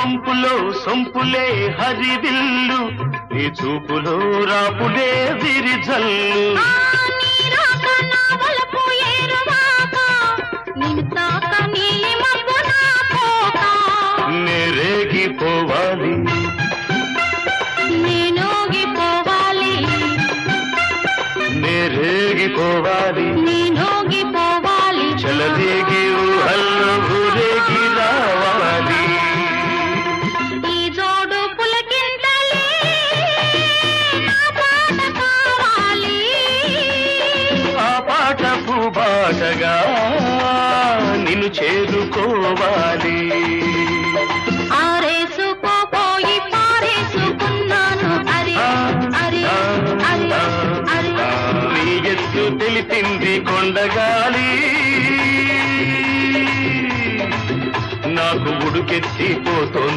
వంపులో సొంపులే హరివిల్లు నీ చూపులో రాపులే విరిజల్లు నేరేగిపోవాలి నేరేగిపోవాలి చలరేగి ఊహల్లో ఊరేగి రావాలి ఈ జోడు పులకింతలే నా పాట కావాలి ఆ పాట పూబాటగా నిన్ను చేరుకోవాలి ఆరేసుకోపోయి పారేసుకున్నాను అరే అరే అరే అరే నీ ఎత్తు తెలిపింది కొండగాలి నాకు ఉడుకెత్తిపోతోంది